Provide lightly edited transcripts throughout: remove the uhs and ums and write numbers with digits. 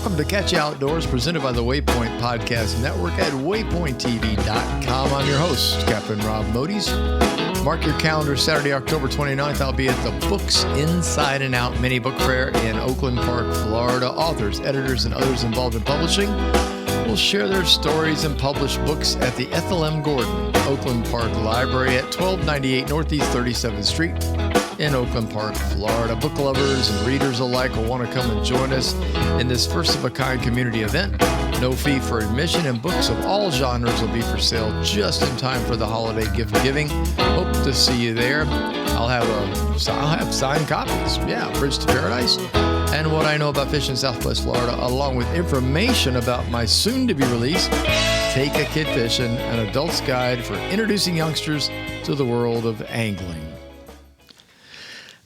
Welcome to Catch You Outdoors, presented by the Waypoint Podcast Network at waypointtv.com. I'm your host, Captain Rob Modies. Mark your calendar, Saturday, October 29th. I'll be at the Books Inside and Out Mini Book Fair in Oakland Park, Florida. Authors, editors, and others involved in publishing will share their stories and publish books at the Ethel M. Gordon Oakland Park Library at 1298 Northeast 37th Street in Oakland Park, Florida. Book lovers and readers alike will want to come and join us in this first-of-a-kind community event. No fee for admission, and books of all genres will be for sale just in time for the holiday gift giving. Hope to see you there. I'll have signed copies. Yeah, Bridge to Paradise, and what I know about fishing in Southwest Florida, along with information about my soon-to-be-released Take a Kid Fishing, an adult's guide for introducing youngsters to the world of angling.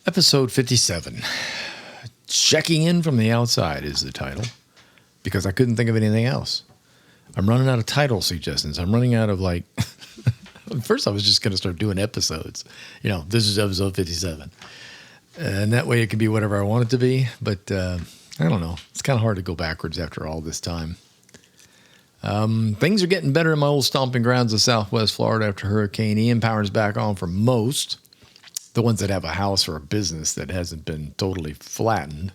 Episode 57. Checking in from the outside is the title, because I couldn't think of anything else. I'm running out of title suggestions. I'm running out of first I was just going to start doing episodes. This is episode 57. And that way it could be whatever I want it to be. But I don't know. It's kind of hard to go backwards after all this time. Things are getting better in my old stomping grounds of Southwest Florida after Hurricane Ian. Power's back on for most. The ones that have a house or a business that hasn't been totally flattened.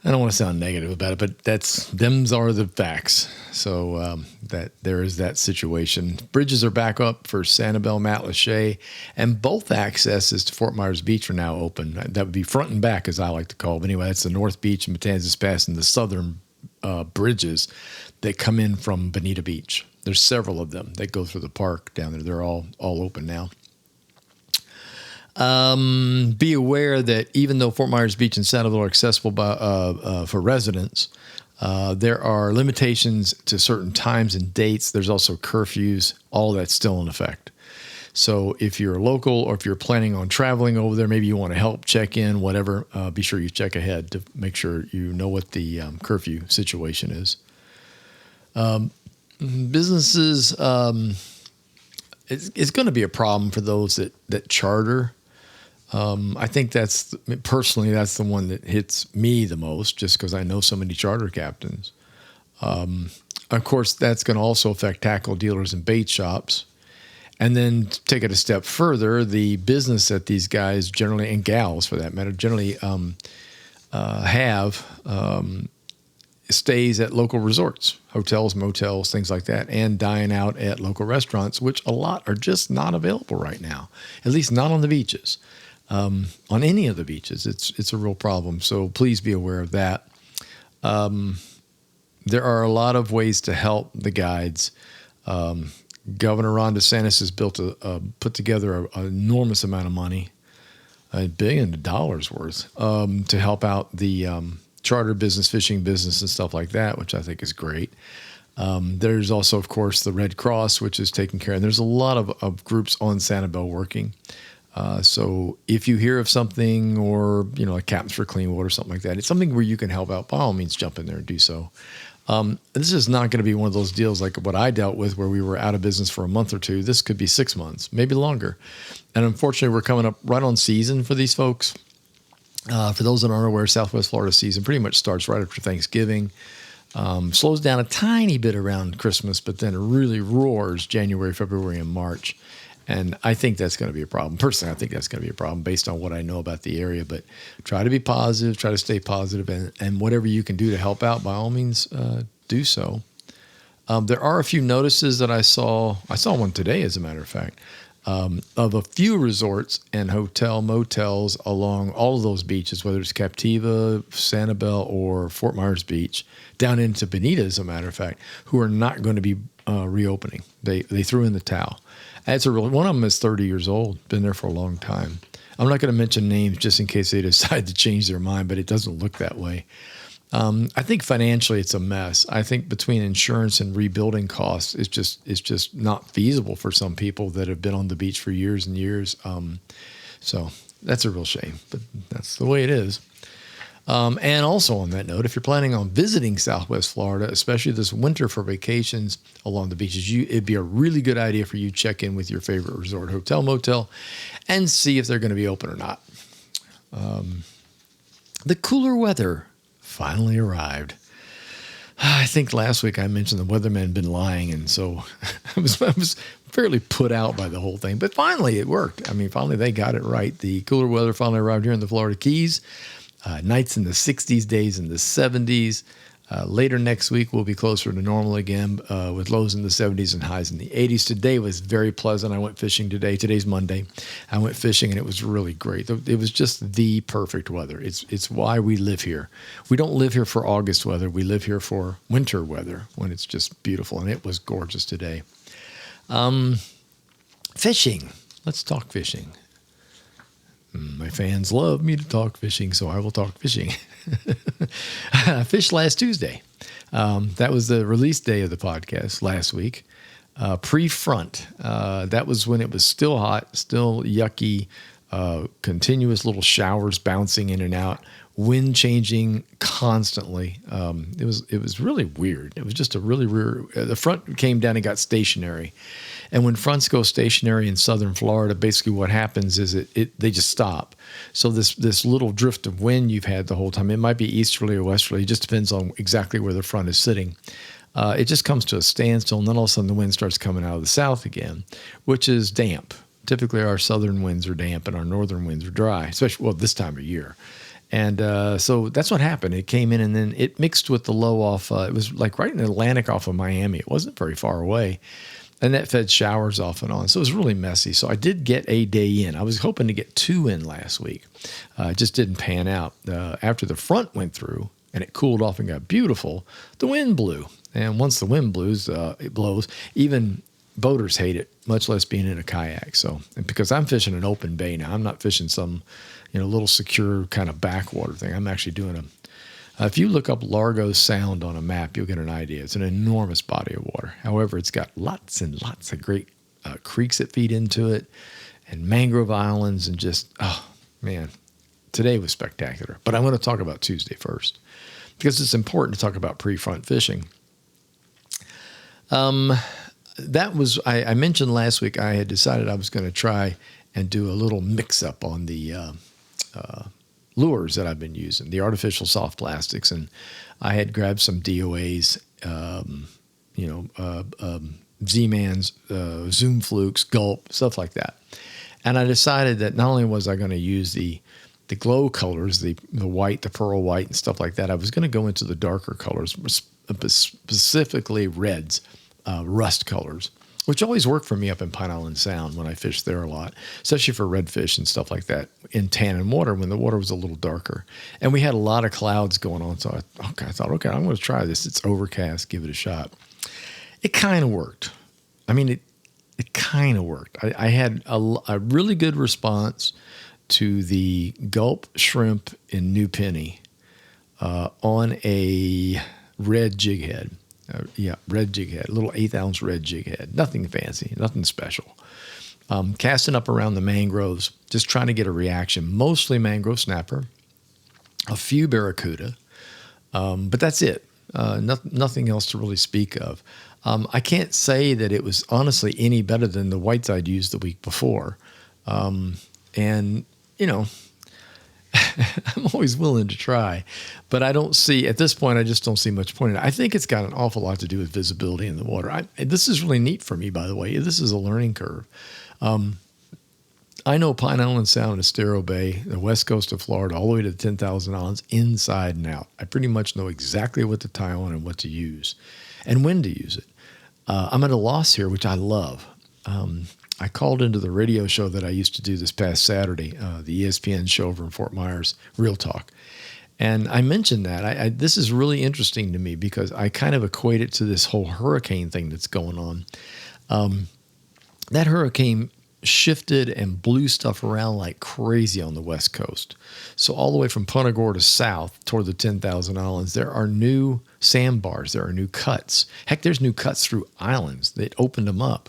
I don't want to sound negative about it, but them's are the facts. So that there is that situation. Bridges are back up for Sanibel, Matlacha, and both accesses to Fort Myers Beach are now open. That would be front and back, as I like to call it. But anyway, that's the North Beach and Matanzas Pass and the southern bridges that come in from Bonita Beach. There's several of them that go through the park down there. They're all open now. Be aware that even though Fort Myers Beach and Sanibel are accessible for residents, there are limitations to certain times and dates. There's also curfews. All that's still in effect. So if you're local or if you're planning on traveling over there, maybe you want to help check in, whatever, be sure you check ahead to make sure you know what the curfew situation is. Businesses, it's going to be a problem for those that charter. I think that's the one that hits me the most, just because I know so many charter captains. Of course, that's going to also affect tackle dealers and bait shops. And then to take it a step further, the business that these guys generally, and gals for that matter, generally have stays at local resorts, hotels, motels, things like that, and dine out at local restaurants, which a lot are just not available right now, at least not on the beaches. On any of the beaches, it's a real problem. So please be aware of that. There are a lot of ways to help the guides. Governor Ron DeSantis has put together an enormous amount of money, $1 billion worth, to help out the charter business, fishing business, and stuff like that, which I think is great. There's also, of course, the Red Cross, which is taking care of. There's a lot of groups on Sanibel working. So if you hear of something, or, like Captains for Clean Water, something like that, it's something where you can help out, by all means, jump in there and do so. This is not going to be one of those deals like what I dealt with, where we were out of business for a month or two. This could be 6 months, maybe longer. And unfortunately, we're coming up right on season for these folks. For those that aren't aware, Southwest Florida season pretty much starts right after Thanksgiving. Slows down a tiny bit around Christmas, but then it really roars January, February, and March. And I think that's going to be a problem. Personally, I think that's going to be a problem based on what I know about the area. But try to be positive, try to stay positive, and whatever you can do to help out, by all means, do so. There are a few notices that I saw. I saw one today, as a matter of fact, of a few resorts and motels along all of those beaches, whether it's Captiva, Sanibel, or Fort Myers Beach, down into Bonita, as a matter of fact, who are not going to be reopening. They threw in the towel. One of them is 30 years old, been there for a long time. I'm not going to mention names just in case they decide to change their mind, but it doesn't look that way. I think financially it's a mess. I think between insurance and rebuilding costs, it's just not feasible for some people that have been on the beach for years and years. So that's a real shame, but that's the way it is. And also on that note, if you're planning on visiting Southwest Florida, especially this winter for vacations along the beaches, it'd be a really good idea for you to check in with your favorite resort, hotel, motel, and see if they're going to be open or not. The cooler weather finally arrived. I think last week I mentioned the weatherman had been lying, and so I was fairly put out by the whole thing. But finally, it worked. I mean, finally they got it right. The cooler weather finally arrived here in the Florida Keys. Nights in the 60s, days in the 70s. Later next week, we'll be closer to normal again with lows in the 70s and highs in the 80s. Today was very pleasant. I went fishing today. Today's Monday. I went fishing, and it was really great. It was just the perfect weather. It's why we live here. We don't live here for August weather. We live here for winter weather when it's just beautiful, and it was gorgeous today. Fishing. Let's talk fishing. My fans love me to talk fishing, so I will talk fishing. I fished last Tuesday. That was the release day of the podcast last week. Pre-front. That was when it was still hot, still yucky, continuous little showers bouncing in and out, wind changing constantly. It was really weird. It was just a really weird. The front came down and got stationary. And when fronts go stationary in southern Florida, basically what happens is they just stop. So this little drift of wind you've had the whole time, it might be easterly or westerly. It just depends on exactly where the front is sitting. It just comes to a standstill, and then all of a sudden the wind starts coming out of the south again, which is damp. Typically our southern winds are damp and our northern winds are dry, especially this time of year. And so that's what happened. It came in and then it mixed with the low off. It was like right in the Atlantic off of Miami. It wasn't very far away. And that fed showers off and on. So it was really messy. So I did get a day in. I was hoping to get 2 in last week. It just didn't pan out. After the front went through and it cooled off and got beautiful, the wind blew. And once the wind it blows, even boaters hate it, much less being in a kayak. So, and because I'm fishing an open bay now, I'm not fishing some, little secure kind of backwater thing. I'm actually doing if you look up Largo Sound on a map, you'll get an idea. It's an enormous body of water. However, it's got lots and lots of great creeks that feed into it and mangrove islands and just, oh, man, today was spectacular. But I want to talk about Tuesday first because it's important to talk about pre-front fishing. That was, I mentioned last week I had decided I was going to try and do a little mix-up on the lures that I've been using, the artificial soft plastics. And I had grabbed some DOAs, Z-Mans, Zoom Flukes, Gulp, stuff like that. And I decided that not only was I going to use the glow colors, the white, the pearl white and stuff like that, I was going to go into the darker colors, specifically reds, rust colors, which always worked for me up in Pine Island Sound when I fished there a lot, especially for redfish and stuff like that in tannin water when the water was a little darker. And we had a lot of clouds going on. So I thought, okay, I'm going to try this. It's overcast. Give it a shot. It kind of worked. I mean, it kind of worked. I had a really good response to the Gulp shrimp in New Penny on a red jig head. Red jig head, a little 1/8 ounce red jig head. Nothing fancy, nothing special. Casting up around the mangroves, just trying to get a reaction. Mostly mangrove snapper, a few barracuda, but that's it. Nothing else to really speak of. I can't say that it was honestly any better than the whites I'd used the week before. I'm always willing to try, but I don't see, at this point, I just don't see much point in it. I think it's got an awful lot to do with visibility in the water. This is really neat for me, by the way. This is a learning curve. I know Pine Island Sound, Estero Bay, the west coast of Florida, all the way to the 10,000 Islands, inside and out. I pretty much know exactly what to tie on and what to use and when to use it. I'm at a loss here, which I love. I called into the radio show that I used to do this past Saturday, the ESPN show over in Fort Myers, Real Talk. And I mentioned that. This is really interesting to me because I kind of equate it to this whole hurricane thing that's going on. That hurricane shifted and blew stuff around like crazy on the West Coast. So all the way from Punta Gorda south toward the 10,000 Islands, there are new sandbars. There are new cuts. Heck, there's new cuts through islands. They opened them up.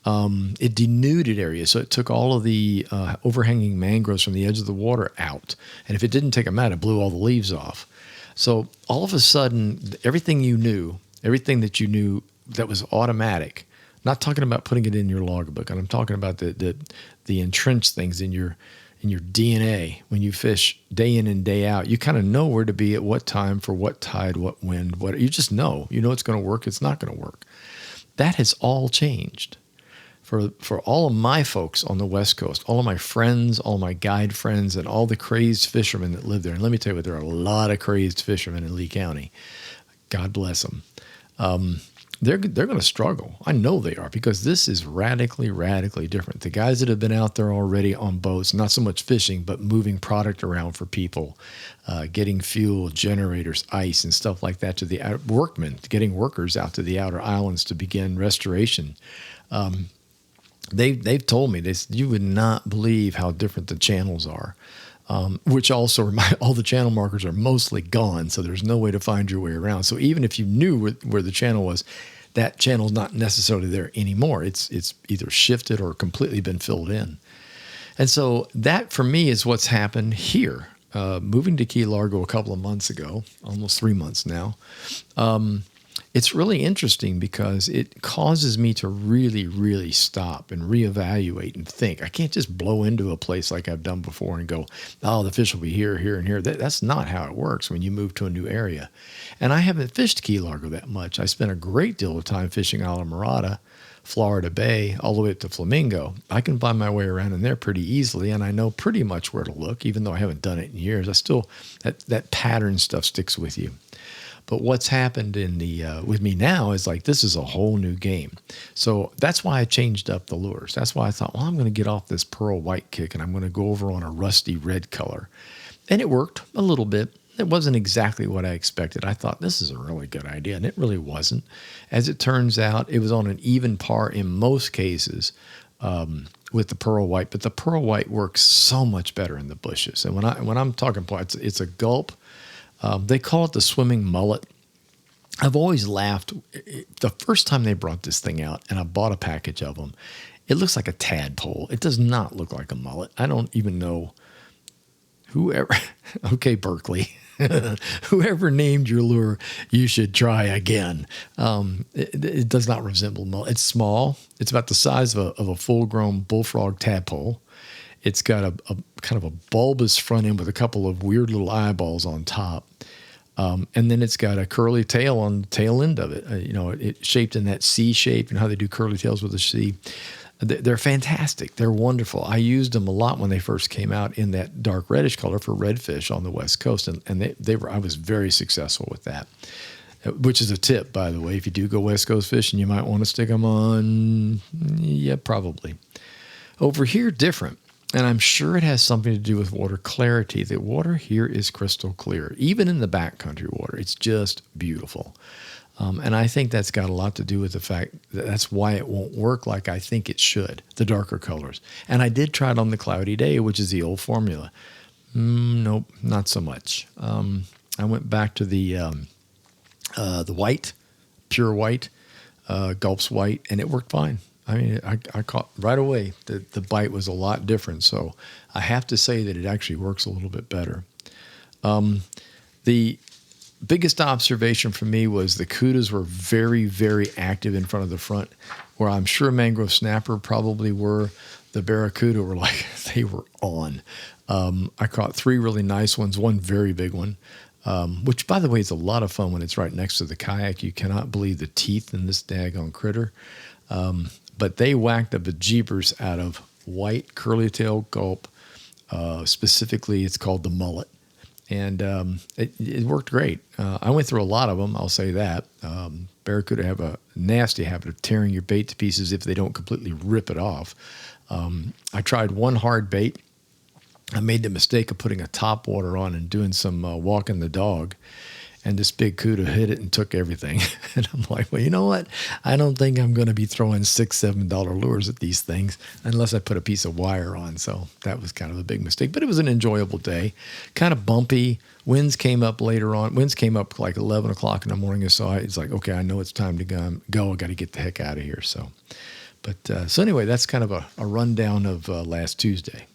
It denuded areas, so it took all of the overhanging mangroves from the edge of the water out. And if it didn't take them out, it blew all the leaves off. So all of a sudden, everything that you knew that was automatic, not talking about putting it in your logbook, and I'm talking about the entrenched things in your in your DNA when you fish day in and day out. You kind of know where to be at what time for what tide, what wind, what you just know. You know it's going to work, it's not going to work. That has all changed. For all of my folks on the West Coast, all of my friends, all my guide friends, and all the crazed fishermen that live there. And let me tell you what, there are a lot of crazed fishermen in Lee County. God bless them. They're going to struggle. I know they are, because this is radically, radically different. The guys that have been out there already on boats, not so much fishing, but moving product around for people, getting fuel, generators, ice, and stuff like that to the workmen, getting workers out to the outer islands to begin restoration. They've told me this. You would not believe how different the channels are, which also all the channel markers are mostly gone, so there's no way to find your way around. So even if you knew where the channel was, that channel's not necessarily there anymore. It's either shifted or completely been filled in. And so that for me is what's happened here. Moving to Key Largo a couple of months ago, almost 3 months now. It's really interesting because it causes me to really, really stop and reevaluate and think. I can't just blow into a place like I've done before and go, oh, the fish will be here, here, and here. That's not how it works when you move to a new area. And I haven't fished Key Largo that much. I spent a great deal of time fishing Isla Morada, Florida Bay, all the way up to Flamingo. I can find my way around in there pretty easily, and I know pretty much where to look, even though I haven't done it in years. I still, that pattern stuff sticks with you. But what's happened with me now is like, this is a whole new game. So that's why I changed up the lures. That's why I thought, well, I'm going to get off this pearl white kick and I'm going to go over on a rusty red color. And it worked a little bit. It wasn't exactly what I expected. I thought this is a really good idea, and it really wasn't. As it turns out, it was on an even par in most cases with the pearl white, but the pearl white works so much better in the bushes. And when I'm talking about it's a gulp. They call it the swimming mullet. I've always laughed. The first time they brought this thing out, and I bought a package of them, it looks like a tadpole. It does not look like a mullet. I don't even know whoever. Okay, Berkeley, whoever named your lure, you should try again. It does not resemble mullet. It's small. It's about the size of a full-grown bullfrog tadpole. It's got a kind of a bulbous front end with a couple of weird little eyeballs on top. And then it's got a curly tail on the tail end of it. It's shaped in that C shape, and how they do curly tails with a C. They're fantastic. They're wonderful. I used them a lot when they first came out in that dark reddish color for redfish on the West Coast. And I was very successful with that, which is a tip, by the way. If you do go West Coast fishing, you might want to stick them on. Yeah, probably. Over here, different. And I'm sure it has something to do with water clarity. The water here is crystal clear. Even in the backcountry water, it's just beautiful. And I think that's got a lot to do with the fact that that's why it won't work like I think it should, the darker colors. And I did try it on the cloudy day, which is the old formula. Nope, not so much. I went back to the white, pure white, Gulp's white, and it worked fine. I mean, I caught right away that the bite was a lot different. So I have to say that it actually works a little bit better. The biggest observation for me was the cudas were very, very active in front of the front, where I'm sure mangrove snapper probably were. The barracuda were like, they were on. I caught 3 really nice ones, one very big one, which, by the way, is a lot of fun when it's right next to the kayak. You cannot believe the teeth in this daggone critter. But they whacked the bejeebers out of white curly-tailed gulp. Specifically, it's called the mullet. And it worked great. I went through a lot of them, I'll say that. Barracuda have a nasty habit of tearing your bait to pieces if they don't completely rip it off. I tried one hard bait. I made the mistake of putting a top water on and doing some walking the dog. And this big cuda hit it and took everything. And I'm like, well, you know what? I don't think I'm going to be throwing $6, $7 lures at these things unless I put a piece of wire on. So that was kind of a big mistake. But it was an enjoyable day. Kind of bumpy. Winds came up later on. Winds came up like 11 o'clock in the morning. So it's like, okay, I know it's time to go. I got to get the heck out of here. So anyway, that's kind of a rundown of last Tuesday.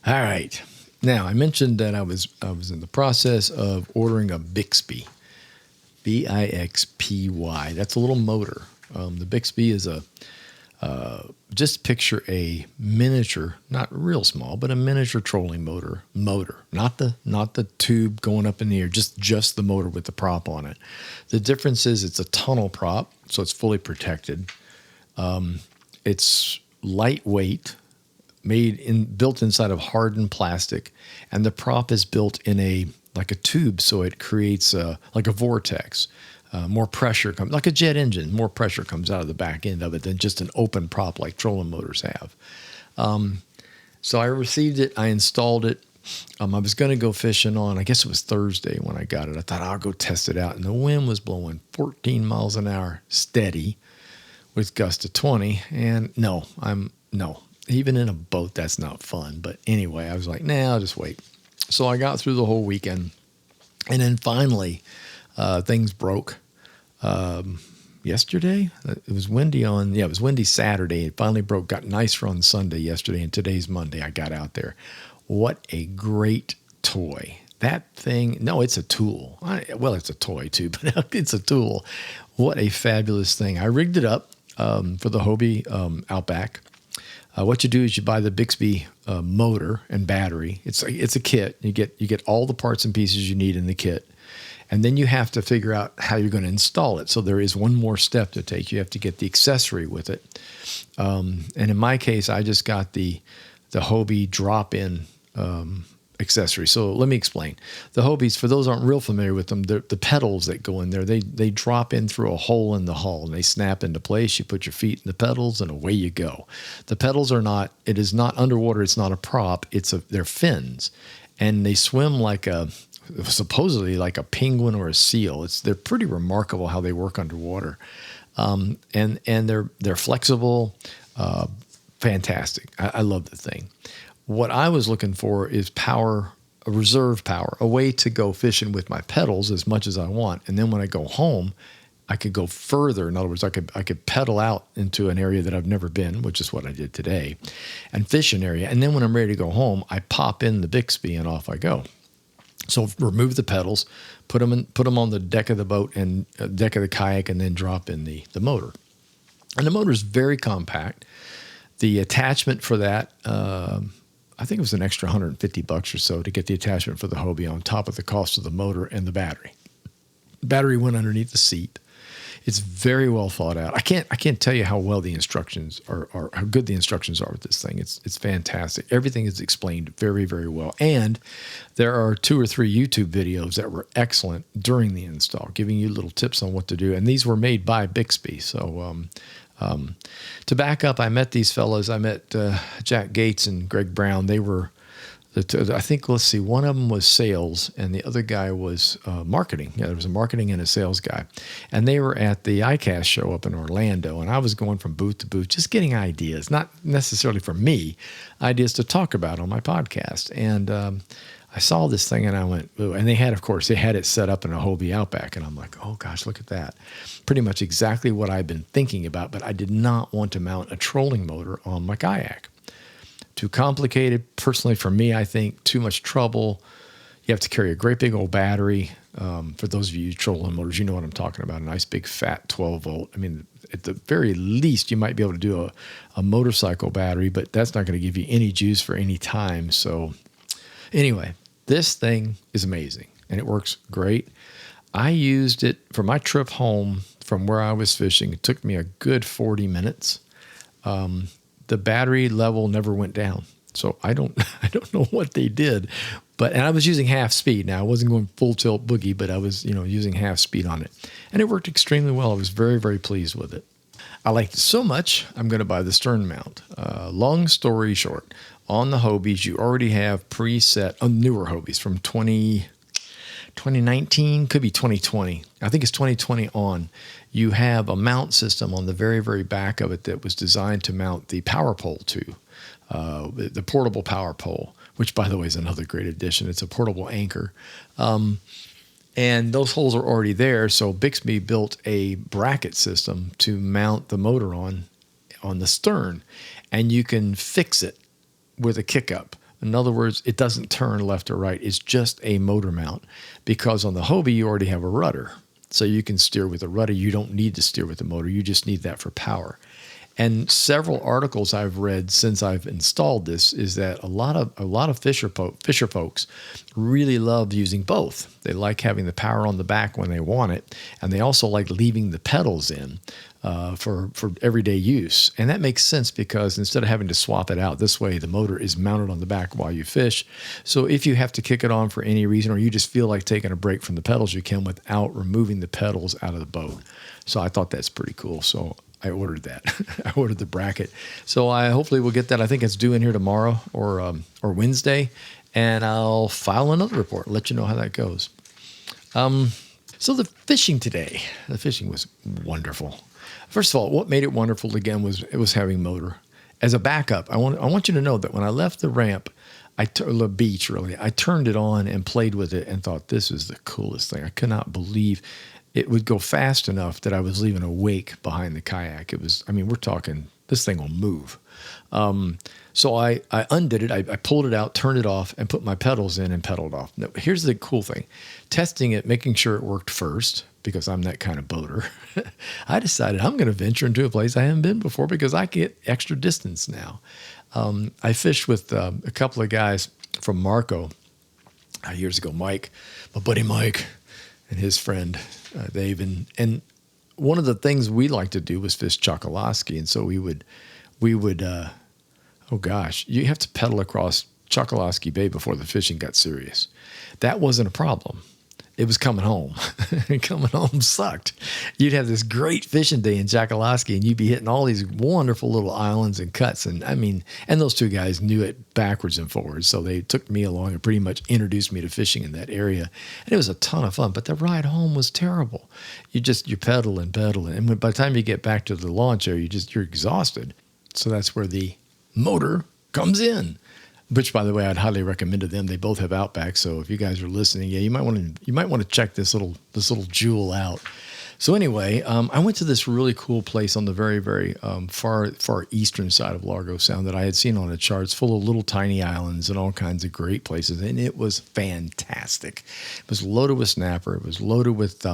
All right. Now, I mentioned that I was in the process of ordering a Bixpy, Bixpy. That's a little motor. The Bixpy is a Just picture a miniature, not real small, but a miniature trolling motor, not the tube going up in the air, just the motor with the prop on it. The difference is it's a tunnel prop, so it's fully protected. It's lightweight, built inside of hardened plastic, and the prop is built in like a tube, so it creates like a vortex. More pressure comes, like a jet engine, more pressure comes out of the back end of it than just an open prop like trolling motors have. So I received it, I installed it. I was going to go fishing on, I guess it was Thursday when I got it. I thought I'll go test it out. And the wind was blowing 14 miles an hour steady with gusts of 20. And no, even in a boat, that's not fun. But anyway, I was like, nah, I'll just wait. So I got through the whole weekend. And then finally, things broke yesterday. It was windy it was windy Saturday. It finally broke, got nicer on Sunday yesterday, and today's Monday. I got out there. What a great toy. That thing, no, it's a tool. Well, it's a toy too, but it's a tool. What a fabulous thing. I rigged it up for the Hobie Outback. What you do is you buy the Bixpy motor and battery. It's a kit. You get all the parts and pieces you need in the kit. And then you have to figure out how you're going to install it. So there is one more step to take. You have to get the accessory with it. And in my case, I just got the Hobie drop-in accessory. So let me explain. The Hobies, for those who aren't real familiar with them, the pedals that go in there, they drop in through a hole in the hull and they snap into place. You put your feet in the pedals and away you go. The pedals it is not underwater. It's not a prop. They're fins, and they swim supposedly like a penguin or a seal. They're pretty remarkable how they work underwater. And they're flexible, fantastic. I love the thing. What I was looking for is power, a reserve power, a way to go fishing with my pedals as much as I want. And then when I go home, I could go further. In other words, I could pedal out into an area that I've never been, which is what I did today, and fish an area. And then when I'm ready to go home, I pop in the Bixpy and off I go. So remove the pedals, put them on the deck of the boat and deck of the kayak, and then drop in the motor. And the motor is very compact. The attachment for that, I think it was an extra $150 or so to get the attachment for the Hobie on top of the cost of the motor and the battery. The battery went underneath the seat. It's very well thought out. I can't tell you how well the instructions are how good the instructions are with this thing. It's fantastic. Everything is explained very, very well. And there are 2 or 3 YouTube videos that were excellent during the install, giving you little tips on what to do. And these were made by Bixpy. So to back up, I met these fellows. I met Jack Gates and Greg Brown. They were, I think, one of them was sales and the other guy was marketing. Yeah, there was a marketing and a sales guy. And they were at the ICAST show up in Orlando. And I was going from booth to booth, just getting ideas, not necessarily for me, ideas to talk about on my podcast. And I saw this thing and I went, ooh. And they had it set up in a Hobie Outback. And I'm like, oh gosh, look at that. Pretty much exactly what I've been thinking about, but I did not want to mount a trolling motor on my kayak. Too complicated. Personally, for me, I think too much trouble. You have to carry a great big old battery. For those of you trolling motors, you know what I'm talking about. A nice big fat 12 volt. I mean, at the very least, you might be able to do a motorcycle battery, but that's not going to give you any juice for any time. So anyway, this thing is amazing and it works great. I used it for my trip home from where I was fishing. It took me a good 40 minutes. The battery level never went down. So I don't know what they did, and I was using half speed. Now I wasn't going full tilt boogie, but I was, using half speed on it, and it worked extremely well. I was very, very pleased with it. I liked it so much, I'm going to buy the stern mount. Long story short, on the Hobies, you already have preset, newer Hobies from 2019, could be 2020. I think it's 2020 on. You have a mount system on the very, very back of it that was designed to mount the power pole to, the portable power pole, which, by the way, is another great addition. It's a portable anchor. And those holes are already there, so Bixby built a bracket system to mount the motor on the stern, and you can fix it with a kick-up. In other words, it doesn't turn left or right. It's just a motor mount, because on the Hobie, you already have a rudder. So you can steer with a rudder. You don't need to steer with the motor. You just need that for power. And several articles I've read since I've installed this is that a lot of fisher folks really love using both. They like having the power on the back when they want it, and they also like leaving the pedals in for everyday use. And that makes sense because instead of having to swap it out this way, the motor is mounted on the back while you fish. So if you have to kick it on for any reason, or you just feel like taking a break from the pedals, you can without removing the pedals out of the boat. So I thought that's pretty cool. So I ordered that. I ordered the bracket. So I hopefully will get that. I think it's due in here tomorrow or Wednesday, and I'll file another report, let you know how that goes. So the fishing today, the fishing was wonderful. First of all, what made it wonderful again was it was having motor. As a backup, I want you to know that when I left the ramp, the beach really, I turned it on and played with it and thought, this is the coolest thing. I could not believe it would go fast enough that I was leaving a wake behind the kayak. It was, I mean, we're talking, this thing will move. So I undid it. I pulled it out, turned it off, and put my pedals in and pedaled off. Now, here's the cool thing. Testing it, making sure it worked first, because I'm that kind of boater. I decided I'm going to venture into a place I haven't been before because I get extra distance now. I fished with a couple of guys from Marco years ago, Mike, my buddy Mike, and his friend Dave. And one of the things we like to do was fish Chokoloskee. And so we would oh gosh, you have to pedal across Chokoloskee Bay before the fishing got serious. That wasn't a problem. It was coming home. Coming home sucked. You'd have this great fishing day in Chokoloskee, and you'd be hitting all these wonderful little islands and cuts. And I mean, and those two guys knew it backwards and forwards. So they took me along and pretty much introduced me to fishing in that area. And it was a ton of fun, but the ride home was terrible. You pedal and pedal. And by the time you get back to the launch area, you're exhausted. So that's where the motor comes in. Which, by the way, I'd highly recommend to them. They both have Outback, so if you guys are listening, yeah, you might want to check this little jewel out. So anyway, I went to this really cool place on the very, very far eastern side of Largo Sound that I had seen on a chart. It's full of little tiny islands and all kinds of great places, and it was fantastic. It was loaded with snapper. It was loaded with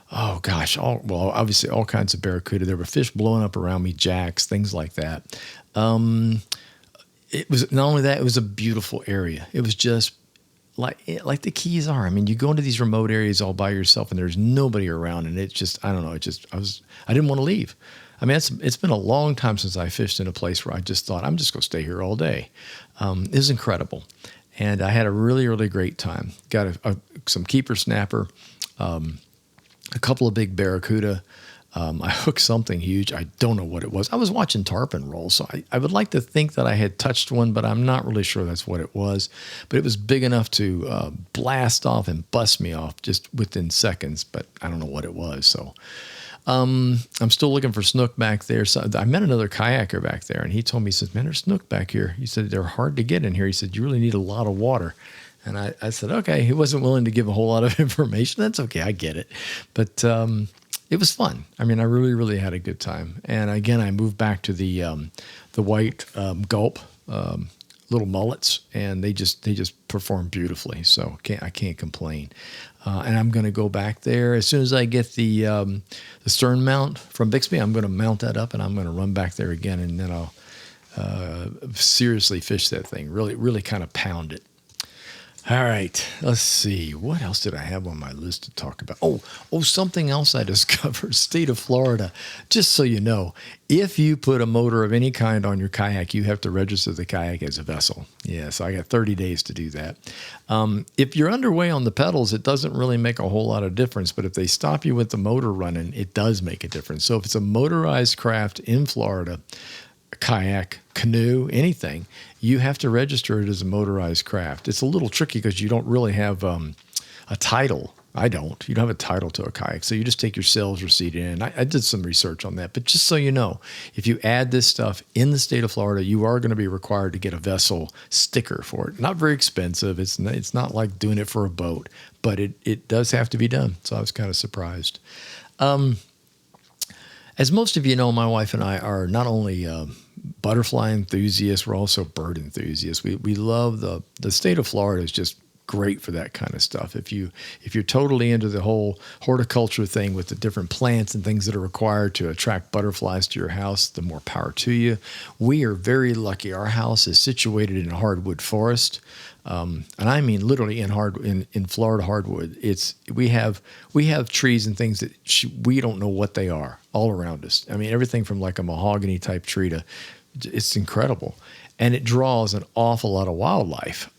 obviously all kinds of barracuda. There were fish blowing up around me, jacks, things like that. It was not only that, it was a beautiful area. It was just like the Keys are. I mean, you go into these remote areas all by yourself and there's nobody around, and it's just, I don't know, I didn't want to leave. I mean, it's been a long time since I fished in a place where I just thought, I'm just going to stay here all day. It was incredible. And I had a really, really great time. Got some keeper snapper, a couple of big barracuda. I hooked something huge. I don't know what it was. I was watching tarpon roll, so I would like to think that I had touched one, but I'm not really sure that's what it was. But it was big enough to blast off and bust me off just within seconds, but I don't know what it was. So I'm still looking for snook back there. So I met another kayaker back there, and he told me, he says, man, there's snook back here. He said, they're hard to get in here. He said, you really need a lot of water. And I said, okay. He wasn't willing to give a whole lot of information. That's okay. I get it. But it was fun. I mean, I really, really had a good time. And again, I moved back to the white gulp little mullets, and they just perform beautifully. So I can't complain. And I'm going to go back there as soon as I get the stern mount from Bixpy. I'm going to mount that up, and I'm going to run back there again, and then I'll seriously fish that thing. Really, really kind of pound it. All right, let's see. What else did I have on my list to talk about? Oh, something else I discovered. State of Florida. Just so you know, if you put a motor of any kind on your kayak, you have to register the kayak as a vessel. Yeah, so I got 30 days to do that. If you're underway on the pedals, it doesn't really make a whole lot of difference. But if they stop you with the motor running, it does make a difference. So if it's a motorized craft in Florida, kayak, canoe, anything, you have to register it as a motorized craft. It's a little tricky because you don't really have a title. I don't. You don't have a title to a kayak, so you just take your sales receipt in. I did some research on that, but just so you know, if you add this stuff in the state of Florida, you are going to be required to get a vessel sticker for it. Not very expensive. It's not like doing it for a boat, but it does have to be done. So I was kind of surprised. As most of you know, my wife and I are not only butterfly enthusiasts, we're also bird enthusiasts. We love the state of Florida is just great for that kind of stuff. If you're totally into the whole horticulture thing with the different plants and things that are required to attract butterflies to your house, the more power to you. We are very lucky. Our house is situated in a hardwood forest. And I mean literally in Florida hardwood. We have trees and things that we don't know what they are all around us. I mean, everything from like a mahogany type tree to, it's incredible. And it draws an awful lot of wildlife.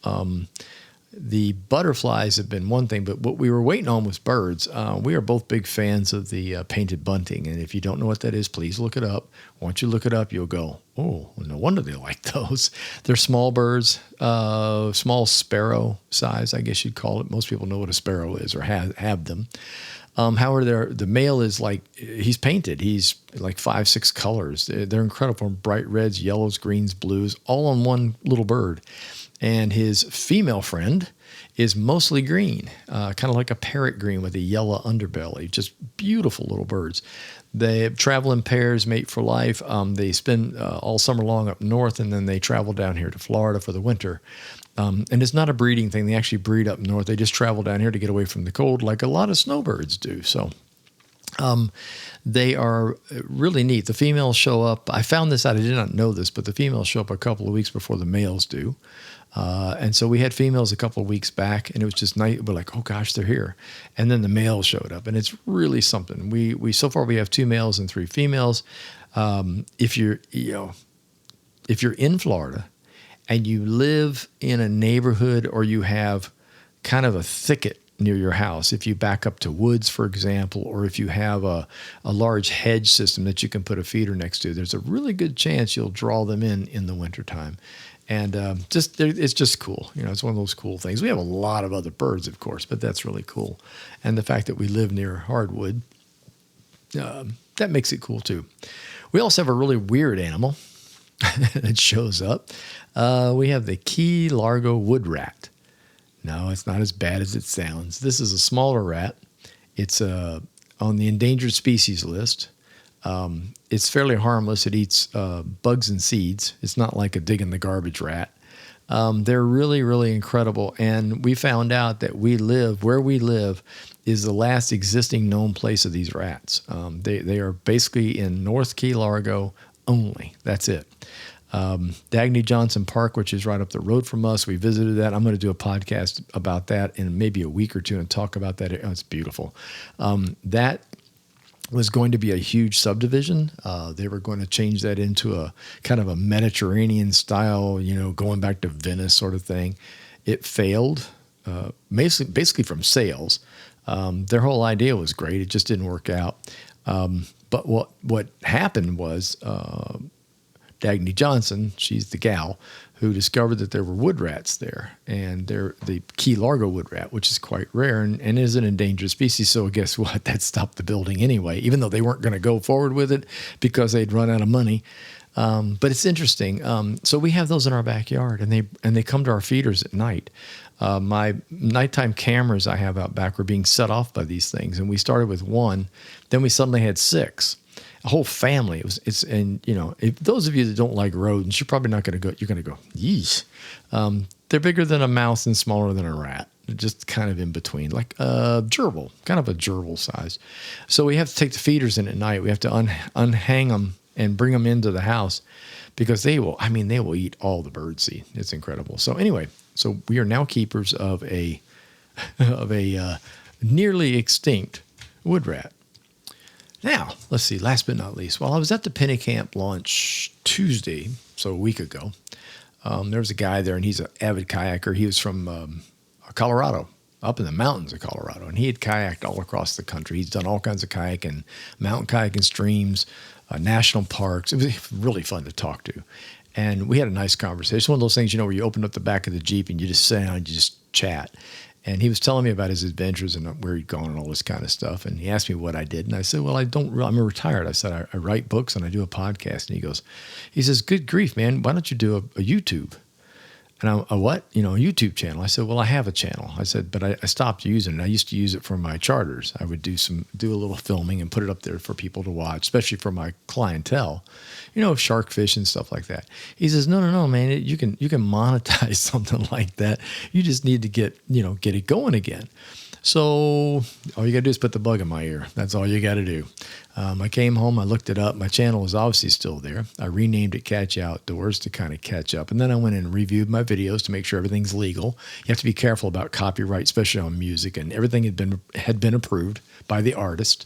The butterflies have been one thing, but what we were waiting on was birds. We are both big fans of the painted bunting. And if you don't know what that is, please look it up. Once you look it up, you'll go, oh, no wonder they like those. They're small birds, small sparrow size, I guess you'd call it. Most people know what a sparrow is or have them. However, the male is he's painted. He's like 5-6 colors. They're incredible, from bright reds, yellows, greens, blues, all on one little bird. And his female friend is mostly green, kind of like a parrot green with a yellow underbelly. Just beautiful little birds. They travel in pairs, mate for life. They spend all summer long up north, and then they travel down here to Florida for the winter. And it's not a breeding thing. They actually breed up north. They just travel down here to get away from the cold like a lot of snowbirds do. So they are really neat. The females show up. I found this out. I did not know this, but the females show up a couple of weeks before the males do. And so we had females a couple of weeks back, and it was just nice. We're like, oh gosh, they're here. And then the males showed up, and it's really something. We so far we have 2 males and 3 females. If you're in Florida and you live in a neighborhood, or you have kind of a thicket near your house, if you back up to woods, for example, or if you have a large hedge system that you can put a feeder next to, there's a really good chance you'll draw them in the wintertime. And it's just cool. It's one of those cool things. We have a lot of other birds, of course, but that's really cool. And the fact that we live near hardwood, that makes it cool too. We also have a really weird animal that shows up. We have the Key Largo wood rat. No, it's not as bad as it sounds. This is a smaller rat. It's on the endangered species list. It's fairly harmless. It eats bugs and seeds. It's not like a dig in the garbage rat. They're really, really incredible. And we found out that where we live is the last existing known place of these rats. They are basically in North Key Largo only. That's it. Dagny Johnson Park, which is right up the road from us. We visited that. I'm going to do a podcast about that in maybe a week or two and talk about that. Oh, it's beautiful. That was going to be a huge subdivision. They were going to change that into a kind of a Mediterranean style, going back to Venice sort of thing. It failed, basically from sales. Their whole idea was great. It just didn't work out. But what happened was Dagny Johnson, she's the gal who discovered that there were wood rats there, and they're the Key Largo wood rat, which is quite rare and is an endangered species. So guess what? That stopped the building anyway, even though they weren't going to go forward with it because they'd run out of money. But it's interesting. So we have those in our backyard, and they come to our feeders at night. My nighttime cameras I have out back were being set off by these things, and we started with 1, then we suddenly had 6. A whole family. If those of you that don't like rodents, you're probably not going to go. You're going to go, yeesh. They're bigger than a mouse and smaller than a rat. They're just kind of in between, like a gerbil, kind of a gerbil size. So we have to take the feeders in at night. We have to unhang them and bring them into the house because they will eat all the birdseed. It's incredible. So anyway, we are now keepers of a nearly extinct wood rat. Now, let's see, last but not least, while I was at the Penny Camp launch Tuesday, so a week ago, there was a guy there, and he's an avid kayaker. He was from Colorado, up in the mountains of Colorado, and he had kayaked all across the country. He's done all kinds of kayaking, mountain kayaking, streams, national parks. It was really fun to talk to. And we had a nice conversation. One of those things, where you open up the back of the Jeep and you just sit down and you just chat. And he was telling me about his adventures and where he'd gone and all this kind of stuff. And he asked me what I did. And I said, well, I'm retired. I said, I write books and I do a podcast. And he says, good grief, man, why don't you do a YouTube? And a what? A YouTube channel. I said, well, I have a channel. I said, but I stopped using it. I used to use it for my charters. I would do a little filming and put it up there for people to watch, especially for my clientele, shark fish and stuff like that. He says, no, man, you can monetize something like that. You just need to get it going again. So all you got to do is put the bug in my ear. That's all you got to do. I came home, I looked it up. My channel was obviously still there. I renamed it Catch Outdoors to kind of catch up. And then I went in and reviewed my videos to make sure everything's legal. You have to be careful about copyright, especially on music. And everything had been approved by the artist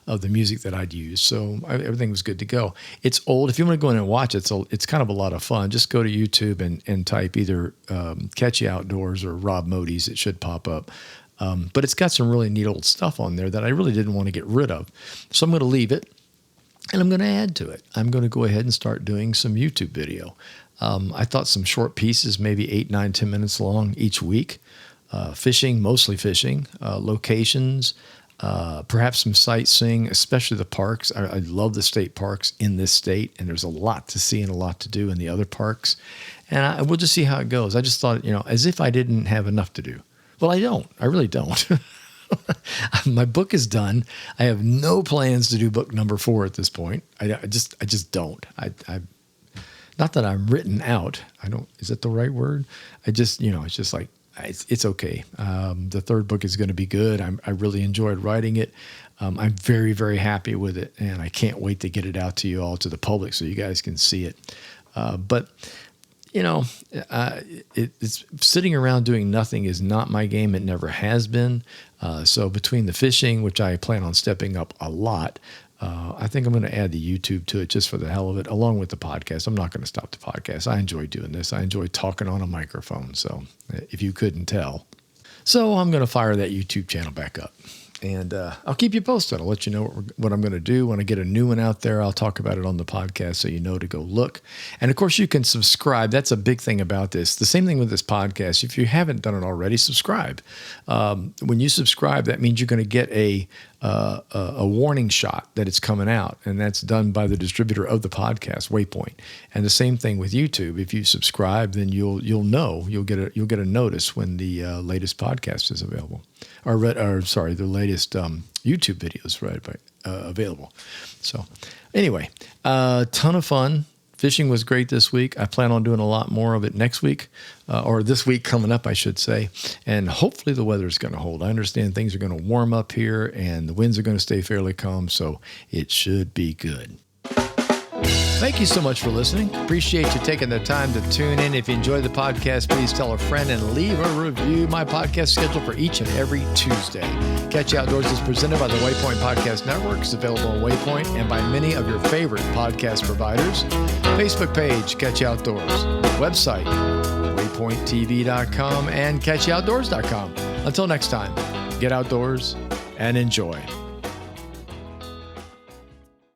of the music that I'd used. So everything was good to go. It's old. If you want to go in and watch it, it's kind of a lot of fun. Just go to YouTube and type either Catch Outdoors or Rob Modi's. It should pop up. But it's got some really neat old stuff on there that I really didn't want to get rid of. So I'm going to leave it and I'm going to add to it. I'm going to go ahead and start doing some YouTube video. I thought some short pieces, maybe 8, 9, 10 minutes long each week. Fishing, mostly fishing, locations, perhaps some sightseeing, especially the parks. I love the state parks in this state, and there's a lot to see and a lot to do in the other parks. And we'll just see how it goes. I just thought, as if I didn't have enough to do. Well, I don't. I really don't. My book is done. I have no plans to do book number 4 at this point. I just don't. I not that I'm written out. I don't. Is that the right word? It's just like it's okay. The 3rd book is going to be good. I really enjoyed writing it. I'm very, very happy with it, and I can't wait to get it out to you all, to the public, so you guys can see it. But it's sitting around doing nothing is not my game. It never has been. So between the fishing, which I plan on stepping up a lot, I think I'm going to add the YouTube to it just for the hell of it, along with the podcast. I'm not going to stop the podcast. I enjoy doing this. I enjoy talking on a microphone. So if you couldn't tell. So I'm going to fire that YouTube channel back up. And I'll keep you posted. I'll let you know what I'm going to do. When I get a new one out there, I'll talk about it on the podcast so you know to go look. And, of course, you can subscribe. That's a big thing about this. The same thing with this podcast. If you haven't done it already, subscribe. When you subscribe, that means you're going to get a warning shot that it's coming out, and that's done by the distributor of the podcast, Waypoint. And the same thing with YouTube. If you subscribe, then you'll know, you'll get a notice when the latest podcast is available, the latest YouTube videos available. So anyway, ton of fun. Fishing was great this week. I plan on doing a lot more of it next week, or this week coming up, I should say. And hopefully the weather is going to hold. I understand things are going to warm up here and the winds are going to stay fairly calm, so it should be good. Thank you so much for listening. Appreciate you taking the time to tune in. If you enjoyed the podcast, please tell a friend and leave a review. My podcast schedule for each and every Tuesday. Catch Outdoors is presented by the Waypoint Podcast Network. It's available on Waypoint and by many of your favorite podcast providers. Facebook page, Catch Outdoors. Website, waypointtv.com and catchoutdoors.com. Until next time, get outdoors and enjoy.